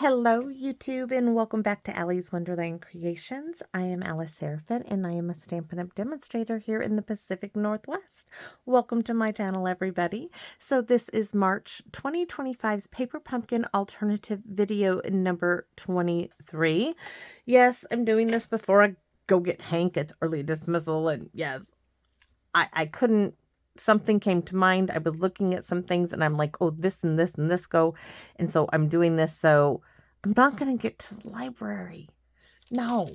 Hello, YouTube, and welcome back to Allie's Wonderland Creations. I am Alice Seraphin, and I am a Stampin' Up! Demonstrator here in the Pacific Northwest. Welcome to my channel, everybody. So this is March 2025's Paper Pumpkin Alternative video number 23. Yes, I'm doing this before I go get Hank at early dismissal, and yes, I couldn't. Something came to mind. I was looking at some things and I'm like, oh, this and this and this go. And so I'm doing this. So I'm not going to get to the library. No.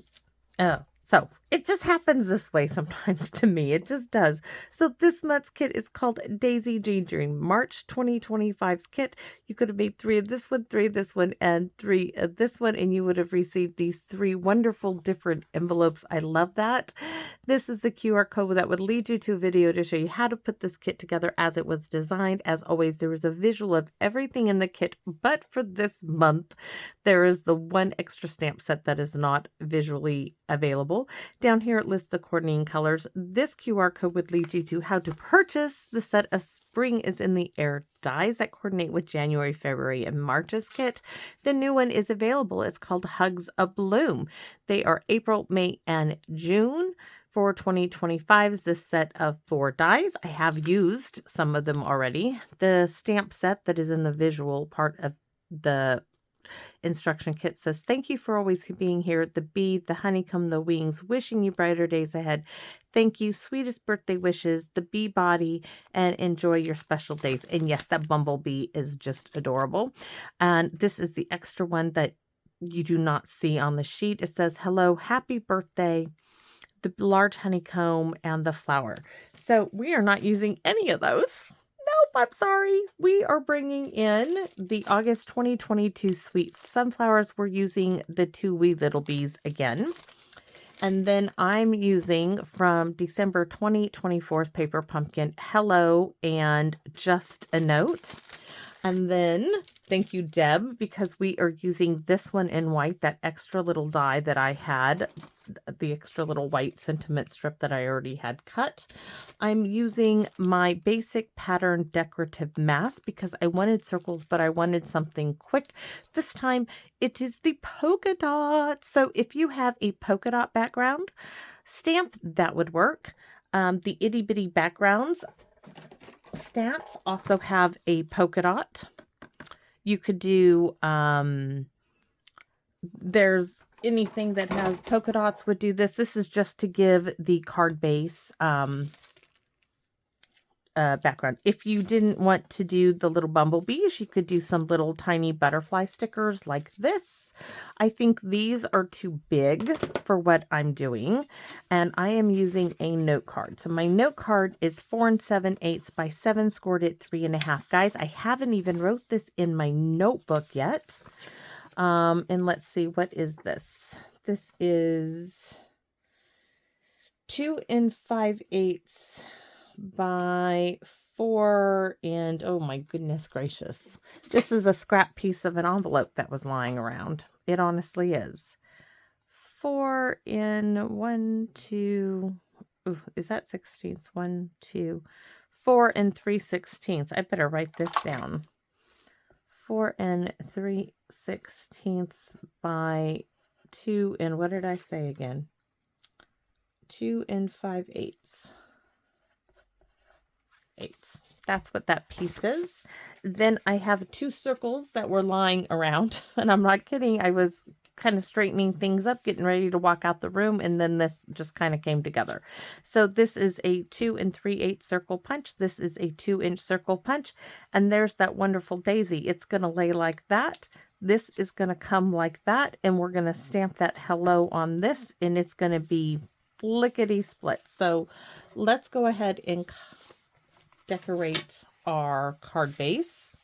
So it just happens this way sometimes to me. It just does. So this month's kit is called Daydream, March 2025's kit. You could have made 3 of this one, 3 of this one, and 3 of this one, and you would have received these 3 wonderful different envelopes. I love that. This is the QR code that would lead you to a video to show you how to put this kit together as it was designed. As always, there is a visual of everything in the kit, but for this month, there is the one extra stamp set that is not visually available. Down here it lists the coordinating colors. This QR code would lead you to how to purchase the set of Spring is in the Air dies that coordinate with January, February, and March's kit. The new one is available. It's called Hugs a Bloom. They are April, May, and June. For 2025's this set of 4 dies. I have used some of them already. The stamp set that is in the visual part of the instruction kit says, thank you for always being here. The bee, the honeycomb, the wings, wishing you brighter days ahead. Thank you, sweetest birthday wishes, the bee body, and enjoy your special days. And yes, that bumblebee is just adorable. And this is the extra one that you do not see on the sheet. It says, hello, happy birthday, the large honeycomb, and the flower. So we are not using any of those. Nope, I'm sorry. We are bringing in the August 2022 Sweet Sunflowers. We're using the 2 Wee Little Bees again. And then I'm using from December 2024's Paper Pumpkin, Hello, and Just a Note. And then, thank you, Deb, because we are using this one in white, that extra little die that I had, the extra little white sentiment strip that I already had cut. I'm using my basic pattern decorative mask because I wanted circles, but I wanted something quick. This time, it is the polka dot. So if you have a polka dot background stamp, that would work. The itty bitty backgrounds stamps also have a polka dot. You could do, there's anything that has polka dots would do this. This is just to give the card base background. If you didn't want to do the little bumblebees, you could do some little tiny butterfly stickers like this. I think these are too big for what I'm doing, and I am using a note card. So my note card is 4 7/8 by 7 scored at 3.5. Guys, I haven't even wrote this in my notebook yet. And let's see, what is this? This is 2 5/8 by 4, and oh my goodness gracious, this is a scrap piece of an envelope that was lying around. It honestly is. 4 in 1, 2, ooh, is that 16ths? 1, 2, 4 and 3/16. I better write this down. 4 and 3/16 by 2 and what did I say again? 2 and 5/8. That's what that piece is. Then I have 2 circles that were lying around, and I'm not kidding. I was kind of straightening things up, getting ready to walk out the room, and then this just kind of came together. So this is a 2 3/8 circle punch. This is a 2-inch circle punch, and there's that wonderful daisy. It's going to lay like that. This is going to come like that, and we're going to stamp that hello on this, and it's going to be lickety split. So let's go ahead and decorate our card base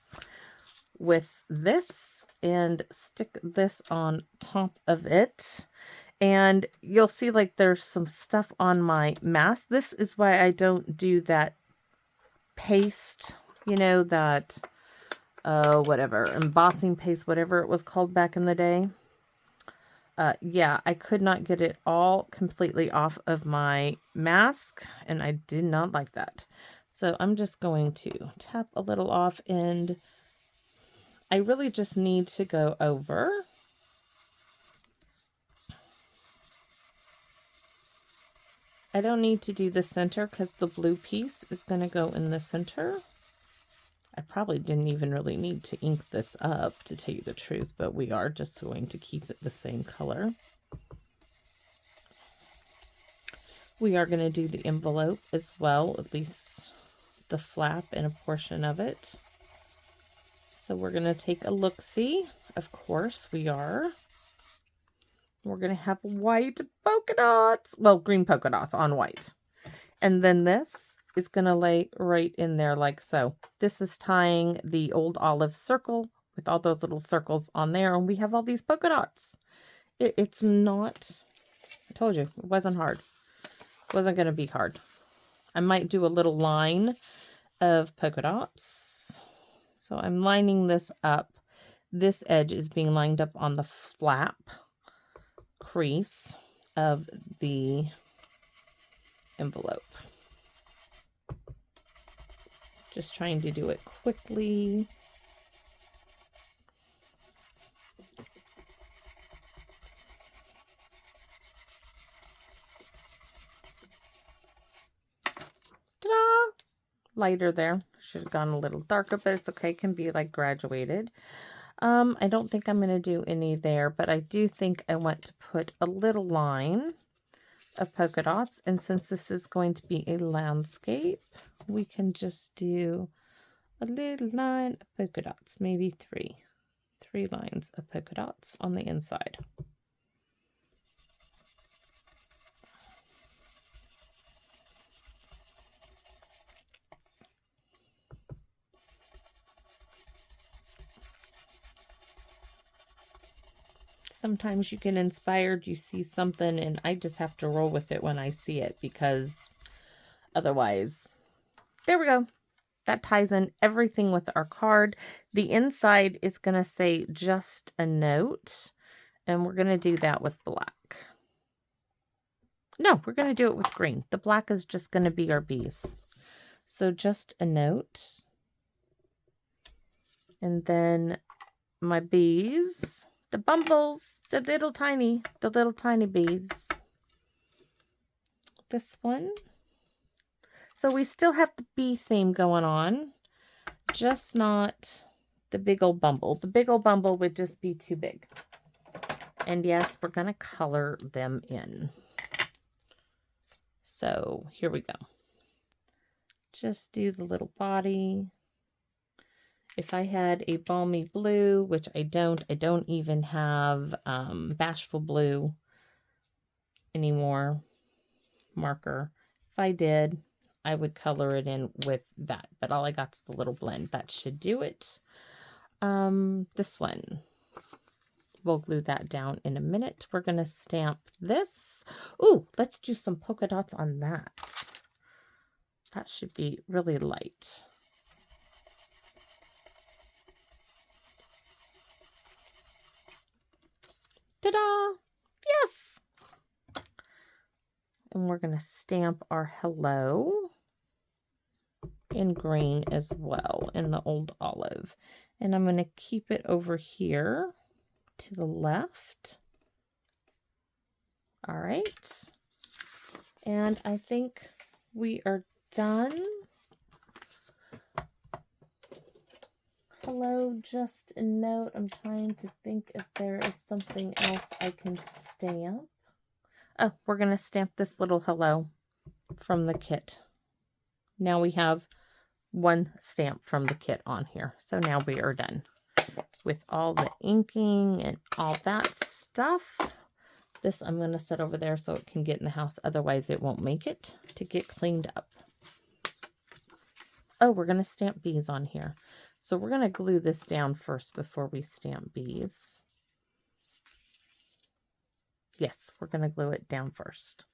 with this and stick this on top of it. And you'll see like there's some stuff on my mask. This is why I don't do that paste, you know, that whatever, embossing paste, whatever it was called back in the day. Yeah, I could not get it all completely off of my mask, and I did not like that. So I'm just going to tap a little off, and I really just need to go over I don't need to do the center because the blue piece is going to go in the center. I probably didn't even really need to ink this up, to tell you the truth, but we are just going to keep it the same color. We are going to do the envelope as well, at least the flap and a portion of it. So we're going to take a look-see. Of course we are. We're going to have white polka dots. Well, green polka dots on white. And then this is going to lay right in there like so. This is tying the old olive circle with all those little circles on there. And we have all these polka dots. It's not, I told you, it wasn't hard. It wasn't going to be hard. I might do a little line of polka dots. So I'm lining this up. This edge is being lined up on the flap crease of the envelope. Just trying to do it quickly. Ta-da! Lighter there. Should have gone a little darker, but it's okay. It can be like graduated. I don't think I'm going to do any there, but I do think I want to put a little line of polka dots. And since this is going to be a landscape, we can just do a little line of polka dots, maybe three lines of polka dots on the inside. Sometimes you get inspired, you see something, and I just have to roll with it when I see it, because otherwise, there we go. That ties in everything with our card. The inside is going to say just a note, and we're going to do that with black. No, we're going to do it with green. The black is just going to be our bees. So just a note. And then my bees. The bumbles, the little tiny bees. This one. So we still have the bee theme going on, just not the big old bumble. The big old bumble would just be too big. And yes, we're going to color them in. So here we go. Just do the little body. If I had a balmy blue, which I don't even have bashful blue anymore, marker. If I did, I would color it in with that, but all I got is the little blend. That should do it. This one, we'll glue that down in a minute. We're going to stamp this. Ooh, let's do some polka dots on that. That should be really light. Ta-da! Yes! And we're going to stamp our hello in green as well, in the old olive. And I'm going to keep it over here to the left. All right. And I think we are done. Hello, just a note. I'm trying to think if there is something else I can stamp. Oh, we're going to stamp this little hello from the kit. Now we have one stamp from the kit on here. So now we are done with all the inking and all that stuff. This I'm going to set over there so it can get in the house. Otherwise, it won't make it to get cleaned up. Oh, we're going to stamp bees on here. So we're going to glue this down first before we stamp bees. Yes, we're going to glue it down first.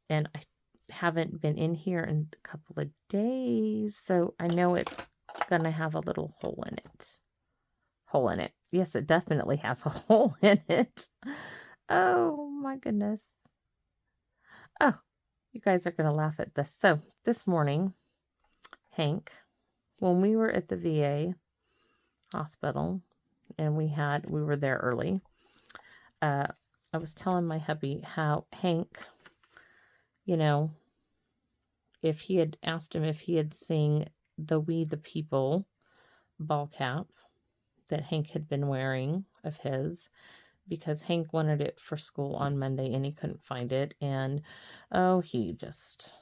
And I haven't been in here in a couple of days, so I know it's going to have a little hole in it. Hole in it. Yes, it definitely has a hole in it. Oh, my goodness. Oh, you guys are going to laugh at this. So, this morning, Hank, when we were at the VA, hospital, and we were there early. I was telling my hubby how Hank, you know, if he had asked him if he had seen the We the People ball cap that Hank had been wearing of his, because Hank wanted it for school on Monday and he couldn't find it. And, he just,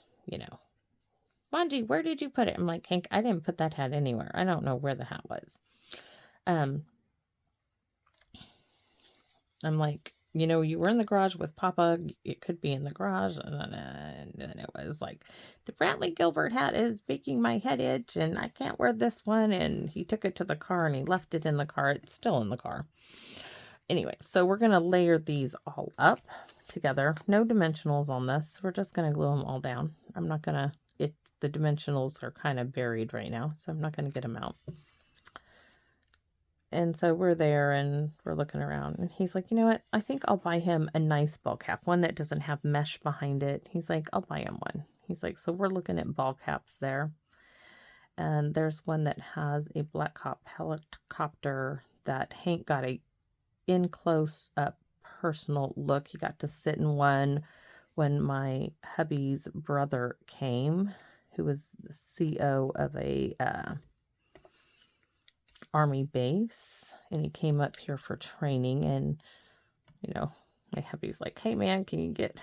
Manji, where did you put it? I'm like, Hank, I didn't put that hat anywhere. I don't know where the hat was. I'm like, you were in the garage with Papa. It could be in the garage. And then it was like, the Brantley Gilbert hat is making my head itch and I can't wear this one. And he took it to the car and he left it in the car. It's still in the car. Anyway, so we're going to layer these all up together. No dimensionals on this. We're just going to glue them all down. I'm not going to, the dimensionals are kind of buried right now, so I'm not going to get them out. And so we're there and we're looking around and he's like, you know what? I think I'll buy him a nice ball cap, one that doesn't have mesh behind it. He's like, I'll buy him one. He's like, so we're looking at ball caps there. And there's one that has a Black Hawk helicopter that Hank got a in close up personal look. He got to sit in one when my hubby's brother came, who was the CO of a Army base, and he came up here for training. And my hubby's like, hey man, can you get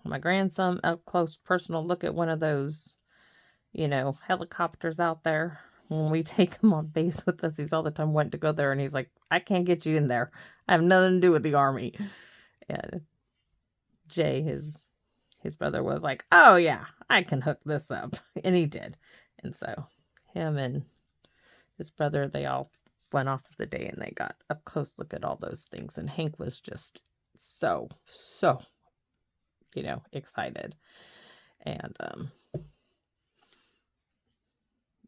my grandson up close personal look at one of those helicopters out there? When we take him on base with us, he's all the time wanting to go there, and he's like, I can't get you in there. I have nothing to do with the Army. And Jay, his brother, was like, oh yeah, I can hook this up. And he did. And so him and his brother, they all went off of the day and they got a close look at all those things. And Hank was just so excited. And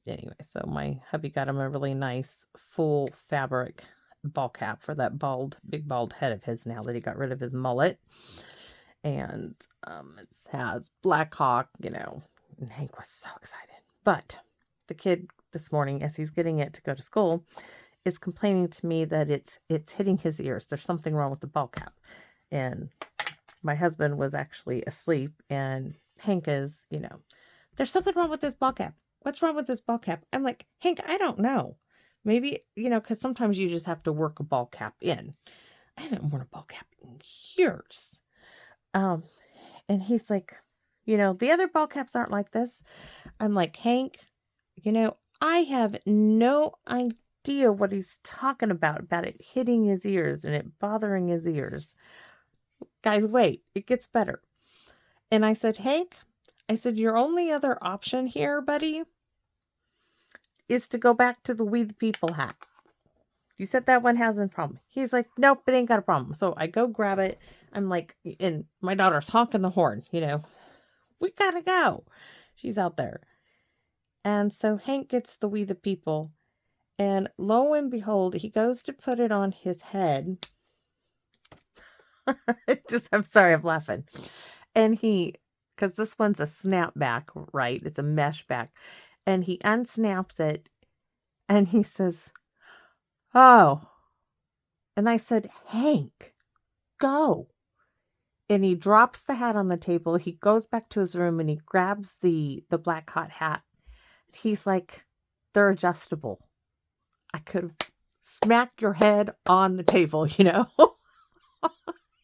anyway, so my hubby got him a really nice full fabric ball cap for that big bald head of his now that he got rid of his mullet. And it has Black Hawk, and Hank was so excited. But the kid this morning, as he's getting it to go to school, is complaining to me that it's hitting his ears. There's something wrong with the ball cap. And my husband was actually asleep, and Hank is, there's something wrong with this ball cap. What's wrong with this ball cap? I'm like, Hank, I don't know. Maybe, because sometimes you just have to work a ball cap in. I haven't worn a ball cap in years. And he's like, the other ball caps aren't like this. I'm like, Hank, I have no idea what he's talking about it hitting his ears and it bothering his ears. Guys, wait, it gets better. And I said, Hank, your only other option here, buddy, is to go back to the We the People hat. You said that one hasn't a problem. He's like, nope, it ain't got a problem. So I go grab it. I'm like, and my daughter's honking the horn, we gotta go. She's out there. And so Hank gets the We the People, and lo and behold, he goes to put it on his head. I'm sorry, I'm laughing. And because this one's a snapback, right? It's a mesh back. And he unsnaps it and he says, oh. And I said, Hank, go. And he drops the hat on the table. He goes back to his room and he grabs the Black Hawk hat. He's like, they're adjustable. I could have smacked your head on the table,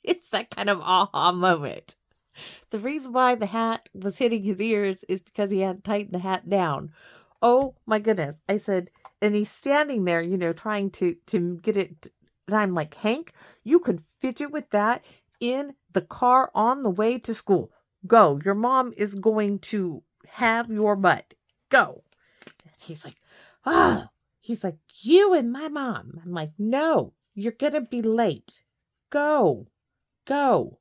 It's that kind of aha moment. The reason why the hat was hitting his ears is because he had tightened the hat down. Oh my goodness. I said, and he's standing there, trying to get it. And I'm like, Hank, you could fidget with that in the car on the way to school. Go. Your mom is going to have your butt. Go. He's like, oh. He's like, you and my mom. I'm like, no, you're going to be late. Go. Go.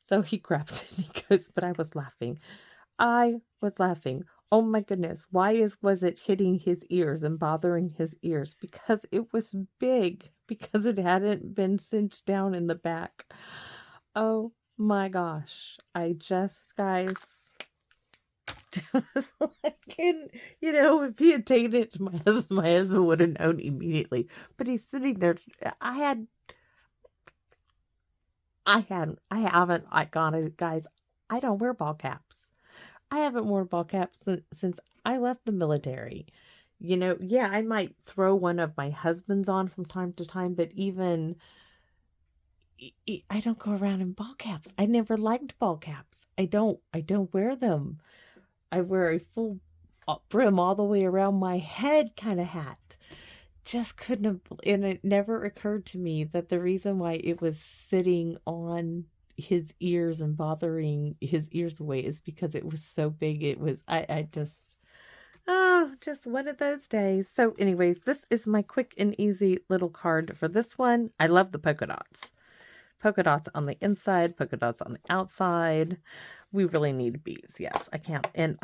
So he grabs it and he goes, but I was laughing. Oh my goodness. Why was it hitting his ears and bothering his ears? Because it was big. Because it hadn't been cinched down in the back. Oh my gosh. Guys, It was like, and, if he had taken it to my husband would have known immediately. But he's sitting there. Guys, I don't wear ball caps. I haven't worn ball caps since I left the military. Yeah, I might throw one of my husband's on from time to time, but even I don't go around in ball caps. I never liked ball caps. I don't wear them. I wear a full brim all the way around my head kind of hat. Just couldn't have, and it never occurred to me that the reason why it was sitting on his ears and bothering his ears away is because it was so big. It was, I just, oh, just one of those days. So anyways, this is my quick and easy little card for this one. I love the polka dots. Polka dots on the inside, polka dots on the outside. We really need bees. Yes, I can't. And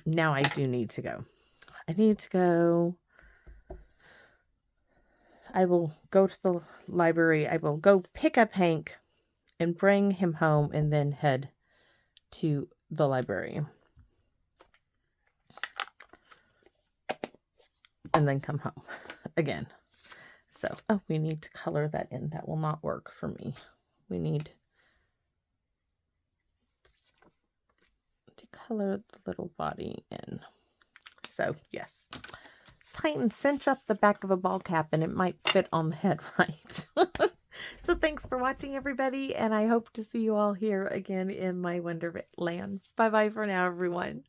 now I do need to go. I need to go. I will go to the library. I will go pick up Hank and bring him home and then head to the library. And then come home again. So, we need to color that in. That will not work for me. We need to color the little body in. So, yes. Tighten, cinch up the back of a ball cap and it might fit on the head right. So thanks for watching, everybody, and I hope to see you all here again in my Wonderland. Bye-bye for now, everyone.